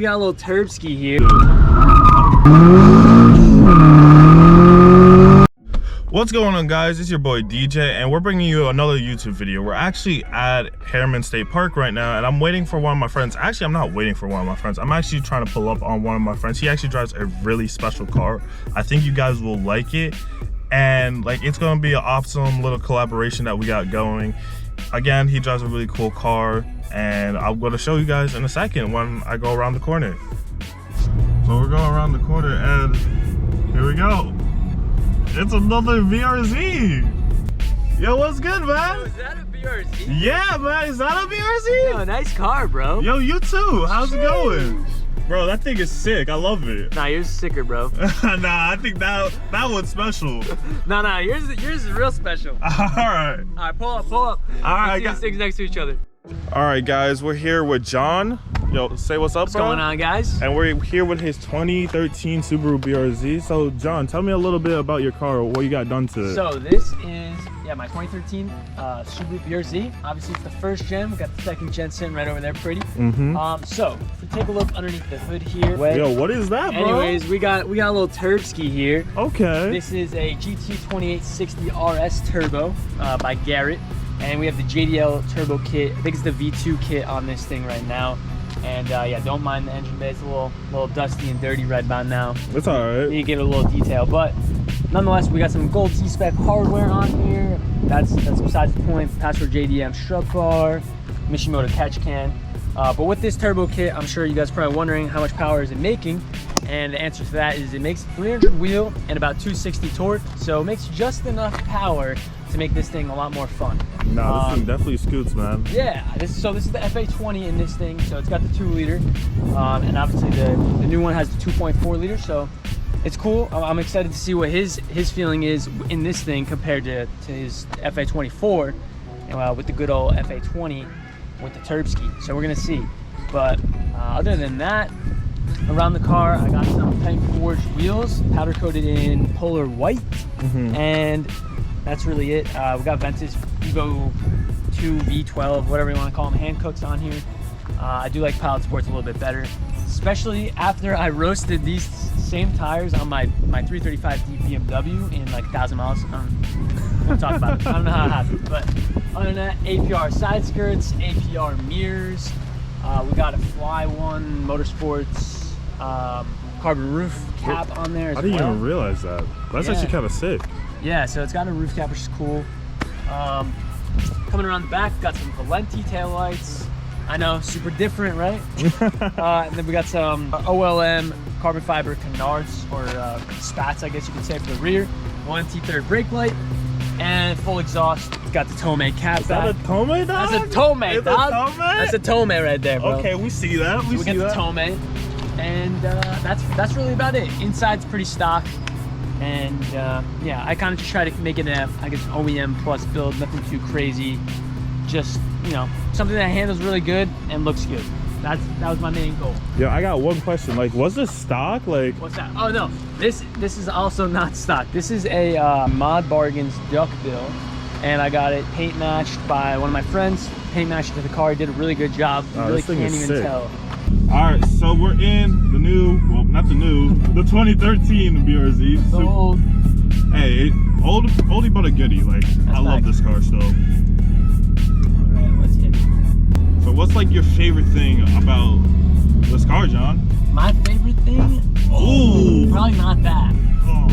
got a little Turbski here. What's going on, guys? It's your boy DJ, and we're bringing you another YouTube video. We're actually at Harriman State Park right now, and I'm waiting for one of my friends. Actually, I'm not waiting for one of my friends. I'm actually trying to pull up on one of my friends. He actually drives a really special car. I think you guys will like it, and like it's gonna be an awesome little collaboration that we got going. Again, he drives a really cool car, and I'm gonna show you guys in a second when I go around the corner. So we're going around the corner, and here we go. It's another BRZ. Yo, what's good, man? Yo, is that a BRZ? Yeah, man. Is that a BRZ? Yo, nice car, bro. Yo, you too. How's it going? Bro, that thing is sick. I love it. Nah, yours is sicker, bro. Nah, I think that one's special. Nah, yours is real special. Alright. Alright, pull up. Alright, Let's see these things next to each other. Alright, guys, we're here with John. Yo, say what's up, What's bro? going on, guys? And we're here with his 2013 Subaru BRZ. So, John, tell me a little bit about your car, what you got done to it. So this is, my 2013 Subaru BRZ. Obviously, it's the first gen. We got the second gen sitting right over there, pretty. So if we take a look underneath the hood here. Yo, what is that, bro? Anyways, we got a little Turbski here. Okay. This is a GT2860 RS Turbo by Garrett. And we have the JDL turbo kit. I think it's the V2 kit on this thing right now. And yeah, don't mind the engine bay. It's a little dusty and dirty right about now. It's all right. You get a little detail, but nonetheless, we got some gold C-spec hardware on here. That's besides the point. Password JDM strut bar, Mishimoto catch can. But with this turbo kit, I'm sure you guys are probably wondering how much power is it making. And the answer to that is it makes 300 wheel and about 260 torque. So it makes just enough power to make this thing a lot more fun. No, this thing definitely scoots, man. Yeah, this is the FA20 in this thing, so it's got the 2 liter, and obviously the new one has the 2.4 liter, so it's cool. I'm excited to see what his feeling is in this thing compared to his FA24, and with the good old FA20 with the Turbski. So we're gonna see. But other than that, around the car, I got some Tank Forged wheels, powder coated in polar white, and that's really it. We got Ventus Evo 2 V12, whatever you want to call them, hand cooks on here. I do like Pilot Sports a little bit better, especially after I roasted these same tires on my 335D BMW in like 1,000 miles. We'll talk about it. I don't know how it happened, but other than that, APR side skirts, APR mirrors. We got a Fly One Motorsports carbon roof cap on there as well. I didn't even realize that. That's actually kind of sick. Yeah, so it's got a roof cap, which is cool. Coming around the back, got some Valenti taillights. I know, super different, right? And then we got some OLM carbon fiber canards, or spats, I guess you could say, for the rear. Valenti third brake light, and full exhaust. Got the Tomei cap. Is that a Tomei, dog? That's a Tomei, dog. That's a Tomei right there, bro. Okay, we see that. We got the Tomei, and that's really about it. Inside's pretty stock. And yeah, I kind of just try to make it a, I guess, OEM plus build, nothing too crazy. Just, you know, something that handles really good and looks good. That was my main goal. Yeah, I got one question. Like, was this stock? Like, what's that? Oh no, this is also not stock. This is a Mod Bargains duck bill, and I got it paint matched by one of my friends. Paint matched to the car. He did a really good job. You really can't even tell. All right, so we're in the new, well, not the new, the 2013 BRZ. So old. Hey, oldie but a goodie. Like, I love this car still. All right, let's hit it. So what's like your favorite thing about this car, John? My favorite thing? Oh, probably not that. Oh,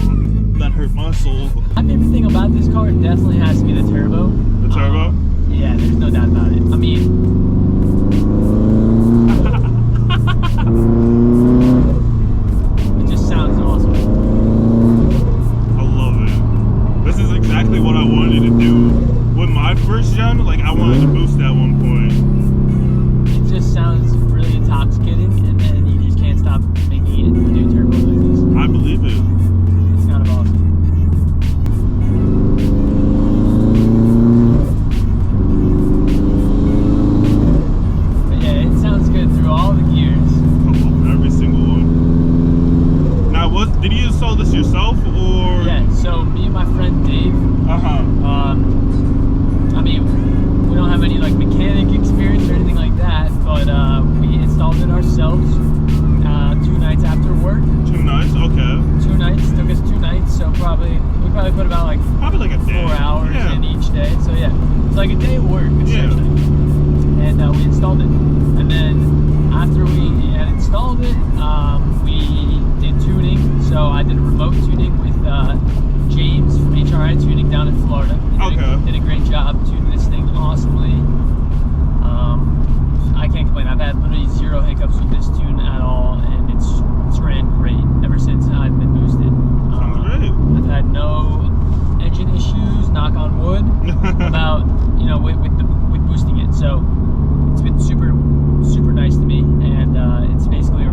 that hurt my soul. My favorite thing about this car definitely has to be the turbo. The turbo? Yeah, there's no doubt about it. I mean, it just sounds awesome. I love it. This is exactly what I wanted to do with my first gen. Like, I wanted to boost at one point. It just sounds really intoxicating, and then you just can't stop making it do turbo like this. I believe it. It's kind of awesome. job tuning this thing awesomely. I can't complain. I've had literally 0 hiccups with this tune at all, and it's ran great ever since I've been boosted. Sounds great. I've had no engine issues, knock on wood, about with boosting it. So it's been super nice to me, and it's basically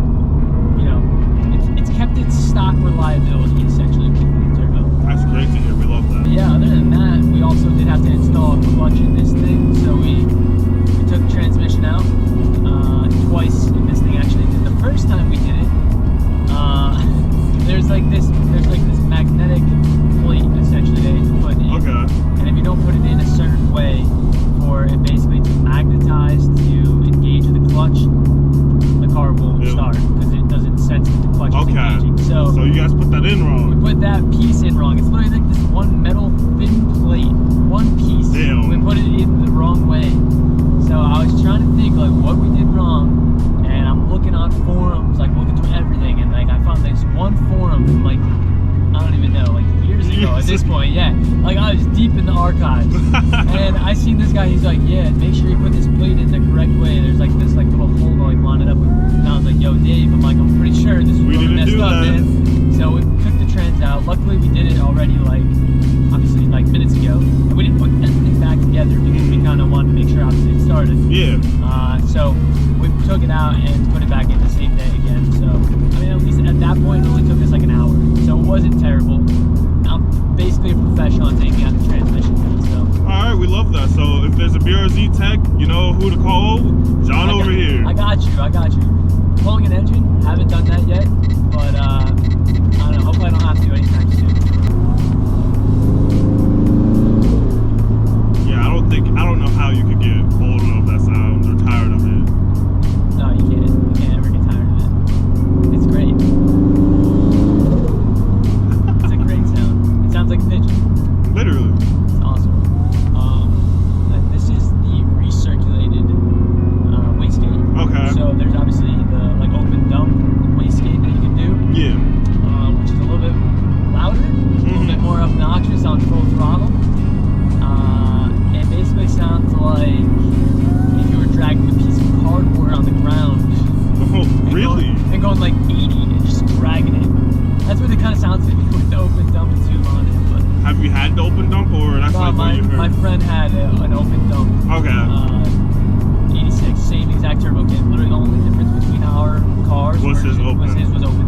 it's kept its stock reliability essentially with the turbo. That's great to hear. We love that. Yeah. Other than that, we also did have to install a clutch in this thing, so we took the transmission out twice in this thing. Actually, the first time we did it, there's like this magnetic plate essentially that you have to put in. Okay. And if you don't put it in a certain way for it basically to magnetize to engage the clutch, the car won't start because it doesn't sense that the clutch is engaging. So you guys put that in wrong. We put that piece in wrong. It's literally like this one metal thin plate, one piece. Damn. We put it in the wrong way. So I was trying to think like what we did wrong, and I'm looking on forums, like looking through everything, and like I found this one forum from like I don't even know, like years ago at this point. Yeah, like I was deep in the archives, and I seen this guy. He's like, yeah, make sure you put this plate in the correct way. There's like this like little hole to like line it up with. And I was like, yo, Dave, I'm like, I'm pretty sure this is messed up, man. So we took the trans out. Luckily, we did it already, like obviously like minutes ago, and we didn't put everything back together because we kind of wanted to make sure obviously it started. Yeah. So we took it out and put it back in the same day again. So I mean, at least at that point, it only took us like an hour, so it wasn't terrible. I'm basically a professional on taking out the transmission. So. All right, we love that. So if there's a BRZ tech, you know who to call. John over here. I got you. Pulling an engine, haven't done that yet, but I don't know. Hopefully, I don't have to anytime soon. Yeah, I don't know how you could get bored of that sound or tired of it. No, you can't. You can't ever get tired of it. It's great. It's a great sound. It sounds like a pigeon. Literally. It's awesome. This is the recirculated wastegate. Okay. So there's obviously the like open dump wastegate that you can do. Yeah. Which is a little bit louder, a little bit more obnoxious on full throttle. It basically sounds like if you were dragging a piece of cardboard on the ground. Oh, really? And going like 80 and just dragging it. That's what it kind of sounds like with the open dump tube on it. But have you had the open dump, or that's like what you heard? My friend had an open dump. Okay. 86, same exact turbo kit. Literally the only difference between our cars was his open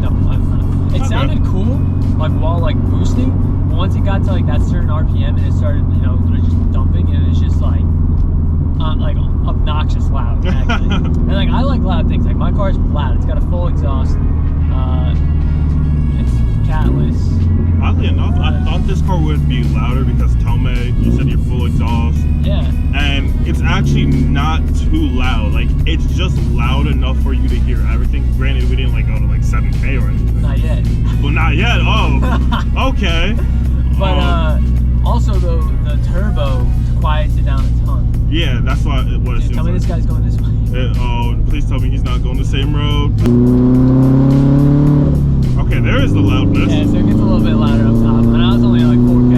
dump. It sounded cool, like while like boosting, but once it got to like that certain RPM and it started, literally just dumping, and it's just like obnoxious loud. Actually. And like I like loud things. Like my car's loud. It's got a full exhaust. It's catless. Oddly enough, I thought this car would be louder because Tomei, you said you're full exhaust. Yeah. And it's actually not too loud. Like, it's just loud enough for you to hear everything. Granted, we didn't like go to like 7K or anything. Not yet. Well, not yet. Oh, okay. But also the turbo quiets it down a ton. Yeah, that's what it seems Tell me like. this guy's going this way. Oh, please tell me he's not going the same road. Okay, there is the loudness. Yeah, so it gets a little bit louder up top, and I was only like 4K.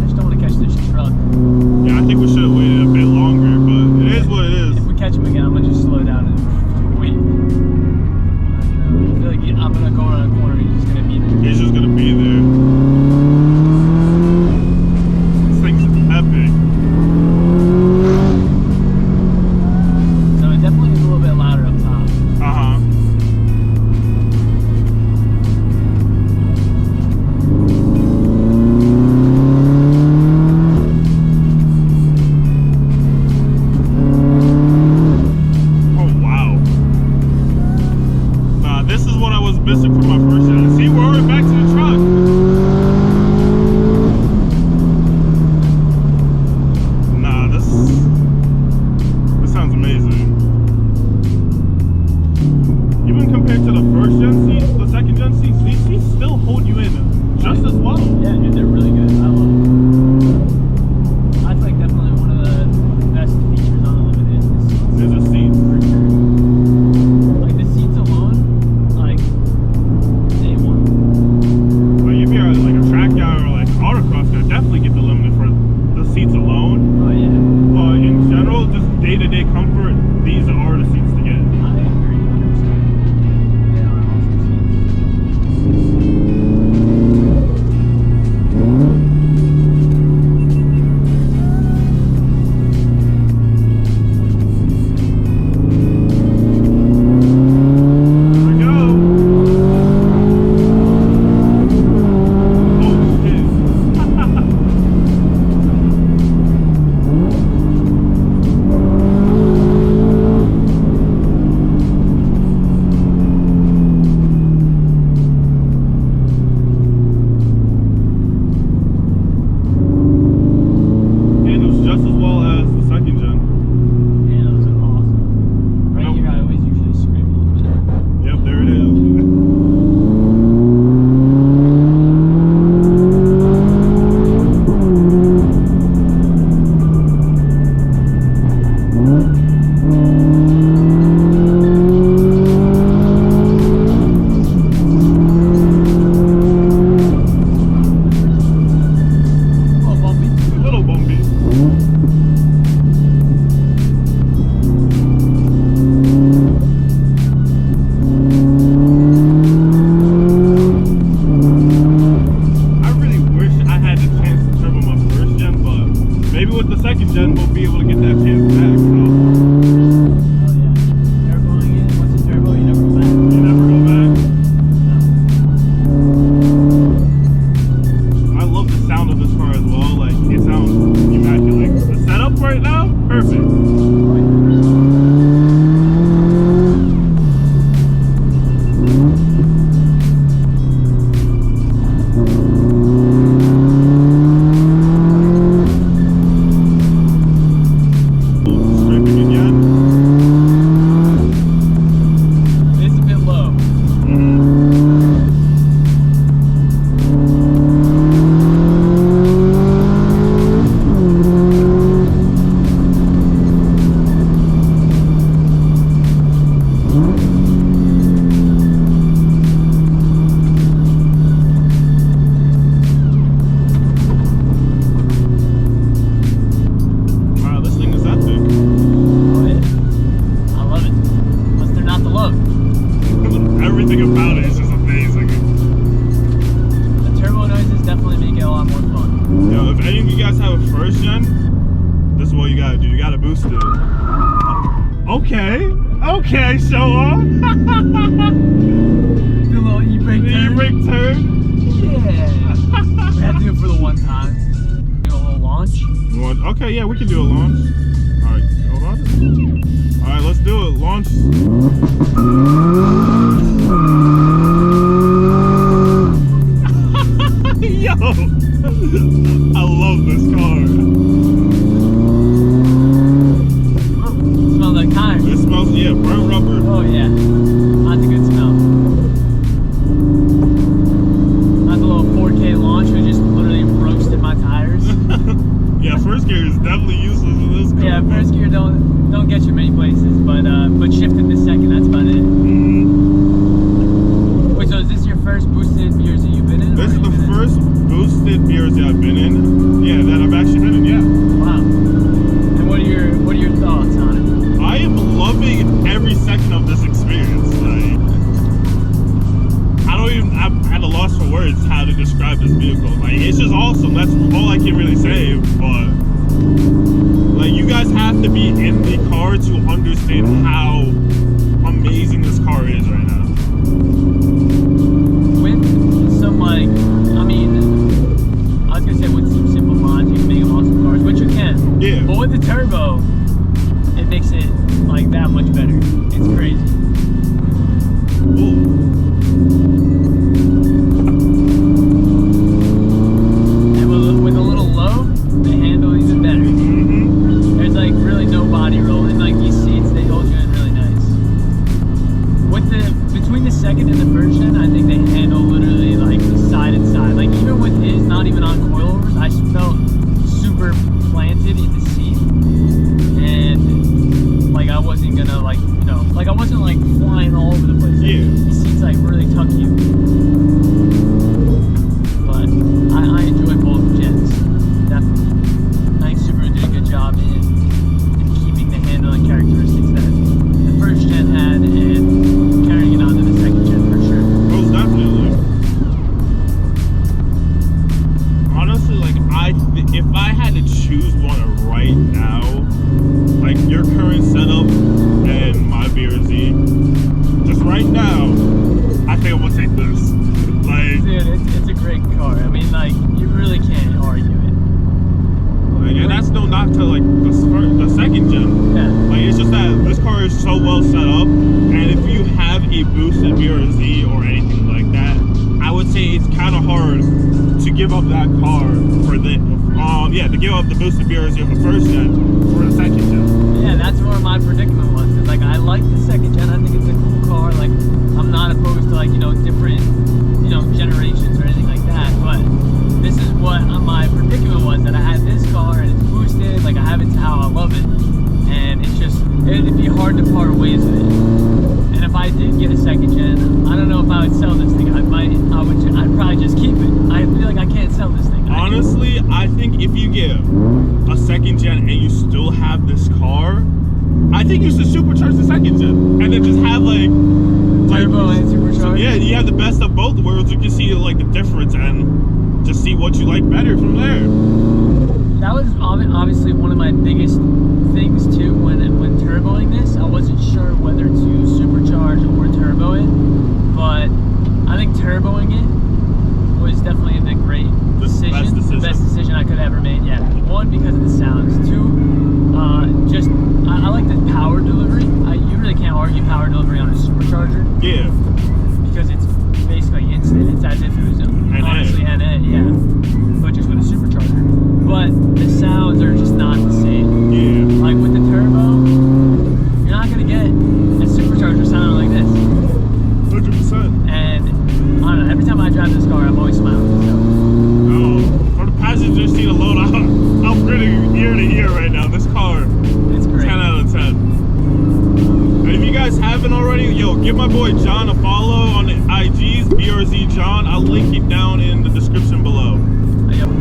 I just don't want to catch this truck. Yeah, I think we should have waited a bit longer, but it is what it is. If we catch him again, I'm gonna just slow down and wait. I feel like I'm gonna go around a corner and he's just gonna be there. He's just gonna be there. This thing's epic. So it definitely is a little bit everything about it is just amazing. The turbo noises definitely make it a lot more fun. Yo, if any of you guys have a first gen, this is what you gotta do. You gotta boost it. Okay, show off. Do a little e-brake turn. E-brake turn. Yeah. We have to do it for the one time. Do a little launch. Okay, yeah, we can do a launch. All right, hold on. All right, let's do it. Launch. Yo, I love this car. Smells like tires. It smells, yeah, burnt rubber. Oh yeah, that's a good smell. That's a little 4K launch. We just literally roasted my tires. Yeah, first gear is definitely useless in this car. Yeah, first gear don't get you many places, but shifting to second, that's about it. Wait, so is this your first boosted BRZ you've been in? This is the first boosted BRZ I've been in. Yeah, that I've actually been in. Yeah. Wow. And what are your thoughts on it? I am loving every second of this experience. Like, I'm at a loss for words how to describe this vehicle. Like, it's just awesome. That's all I can really say. But like, you guys have to be in the car to understand how amazing this car is right now. With some like, I mean, I was gonna say with some simple mods, you can make them awesome cars, which you can. Yeah. But with the turbo, it makes it like that much better. It's crazy. Ooh. And with a little low, they handle even better. There's like really no body roll, and like these seats, they hold you in really nice. Between the second and the first gen, I think they handle literally like side and side. Like even with his not even on coilovers, I felt super planted in the seat, and like I wasn't gonna like, you know, like I wasn't like flying all over the place. Yeah. The seats like really tuck you. But I enjoy both gens, definitely. I think Subaru did a good job in keeping the handling characteristics that the first gen had and carrying it on to the second gen for sure. Most definitely. Honestly, like if I had to choose one right now, like your current setup and my BRZ, just right now, I think I'm gonna take this. Like, Dude, it's a great car. I mean, like, you really can't argue it. and that's no knock to like the second gen. Yeah. Like, it's just that this car is so well set up, and if you have a boosted BRZ or anything like that, I would say it's kind of hard to give up that car for the to give up the boosted BRZ of the first gen for the second gen. Yeah, that's where my predicament was. Cause like I like the second gen. I think it's a cool car. Like I'm not opposed to like, you know, different, you know, generations or anything like that. But this is what my predicament was, that I had this car and it's boosted. Like I have it to how I love it, and it's just it'd be hard to part ways with it. And if I did get a second gen, I don't know if I would sell this thing. I'd probably just keep it. I feel like I can't sell this thing. Honestly, I think if you get a second gen and you still have this car, I think you should supercharge the second gen and then just have like Turbo and supercharged. Yeah, you have the best of both worlds. You can see like the difference and just see what you like better from there. That was obviously one of my biggest things too when turboing this. I wasn't sure whether to supercharge or turbo it, but I think turboing it was definitely the great decision. The best decision I could have ever made. Yeah, one, because of the sounds. Two, I like the power delivery. You really can't argue power delivery on a supercharger. Yeah. Because it's basically instant. It's as if it was honestly NA, yeah. But just with a supercharger. But the sounds are just not the same. Yeah. Like with the turbo, you're not gonna get a supercharger sounding like this. 100%. And I don't know, every time I drive this car, I'm always smiling. So. Oh, for the passenger seat alone, I'm pretty ear to ear right now. This car, it's great. 10 out of 10. And if you guys haven't already, yo, give my boy John a follow on the IGs, BRZ John. I'll link it down in the description below.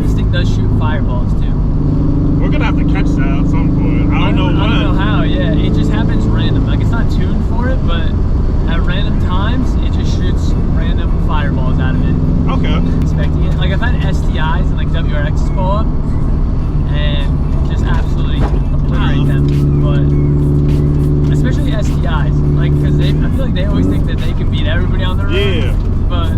This thing does shoot fireballs too. We're gonna have to catch that at some point. I don't know when. I don't know how, yeah. It just happens random. Like it's not tuned for it, but at random times, it just shoots like they always think that they can beat everybody on the road. Yeah. But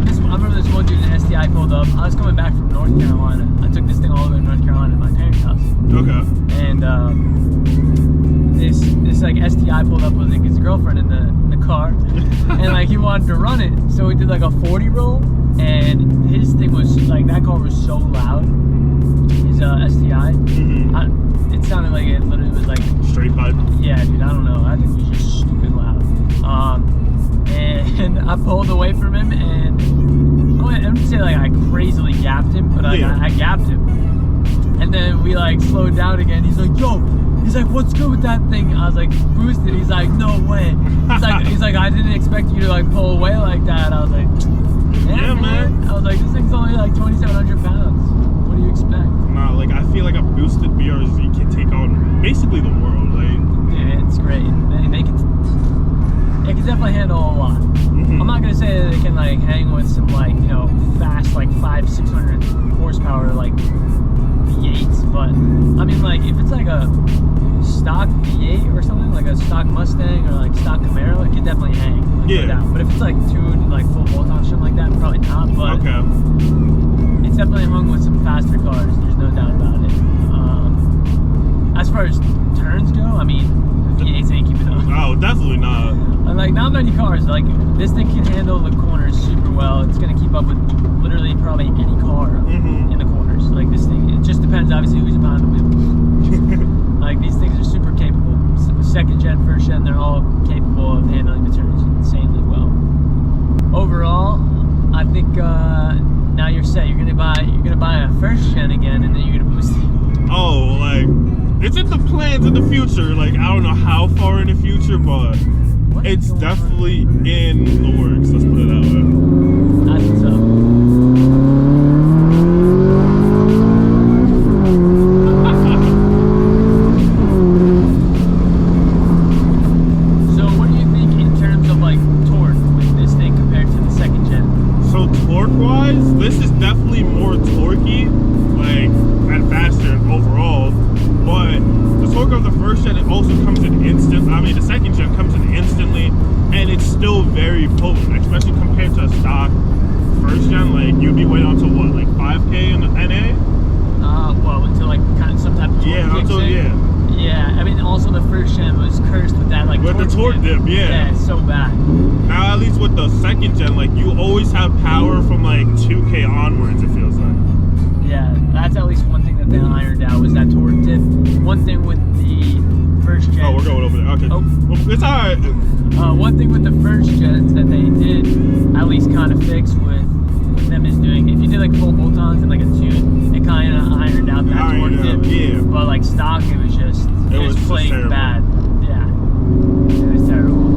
this, I remember this one dude in STI pulled up. I was coming back from North Carolina. I took this thing all the way to North Carolina to my parents' house. Okay. And this like STI pulled up with like his girlfriend in the car, and like he wanted to run it, so we did like a 40 roll, and his thing was like, that car was so loud. His STI, it sounded like it literally was like straight pipe. Yeah, dude, I don't know. I think it was just stupid loud. And I pulled away from him, and I wouldn't say like I crazily gapped him, but I gapped him. And then we like slowed down again. He's like, yo, he's like, what's good with that thing? I was like, boosted. He's like, no way. He's like, I didn't expect you to like pull away like that. I was like, yeah, man. I was like, this thing's only like 2,700 pounds. What do you expect? Nah, like I feel like a boosted BRZ can take on basically the world. Like, yeah, it's great. It can definitely handle a lot. I'm not gonna say that it can like hang with some like, you know, fast like 500-600 horsepower like V8s, but I mean, like if it's like a stock V8 or something, like a stock Mustang or like stock Camaro, it can definitely hang. Like, yeah. No doubt. But if it's like tuned like full bolt-on shit like that, probably not. But okay. It's definitely hung with some faster cars. There's no doubt about it. As far as turns go, I mean, the V8s ain't keeping up. Oh, definitely not. Like not many cars. Like this thing can handle the corners super well. It's gonna keep up with literally probably any car in the corners. Like this thing, it just depends obviously who's behind the wheel. Like these things are super capable. Second gen, first gen, they're all capable of handling the turns insanely well. Overall, I think now you're set. You're gonna buy a first gen again, and then you're gonna boost it. Oh, like it's in the plans in the future. Like I don't know how far in the future, but it's definitely in the works. Let's put it that way. That's what's up. So what do you think in terms of like torque with this thing compared to the second gen? So torque-wise, this is definitely more torquey, like and faster overall. But the torque of the first gen, it also comes in instant. I mean, the second gen comes in instantly, and it's still very potent, especially compared to a stock first gen. Like you'd be waiting until what, like 5K in the NA? Well, until like kind of some type of torque. Yeah, until Yeah, I mean, also the first gen was cursed with that like with the torque dip. Yeah, it's so bad. Now at least with the second gen, like you always have power from like 2K onwards. It feels like. Yeah, that's at least one thing that they ironed out was that torque dip. One thing with the first gen. Oh, we're going over there. Okay. Oh, well, it's alright. One thing with the first gens that they did at least kind of fix with them is doing, if you did like full bolt-ons and like a tune, it kind of ironed out that torque dip. Yeah. But like stock, it was just playing bad. Yeah, it was terrible.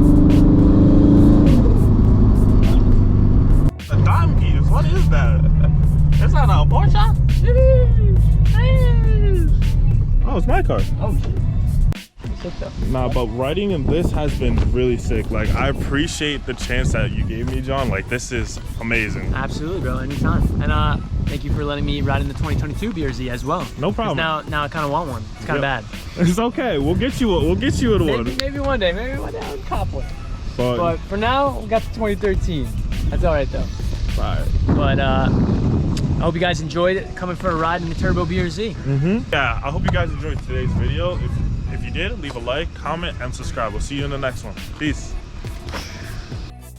The dime keys. What is that? It's not a Porsche. Oh, it's my car. Oh shit. Sick though. Nah, but riding in this has been really sick. Like I appreciate the chance that you gave me, John. Like this is amazing. Absolutely, bro. Anytime. And thank you for letting me ride in the 2022 BRZ as well. No problem. Now I kind of want one. It's kind of bad. It's okay. We'll get you in one. Maybe one day. Maybe one day I'll cop one. But for now, we got the 2013. That's all right though. Right. But I hope you guys enjoyed it, coming for a ride in the Turbo BRZ. Yeah, I hope you guys enjoyed today's video. If you did, leave a like, comment, and subscribe. We'll see you in the next one. Peace.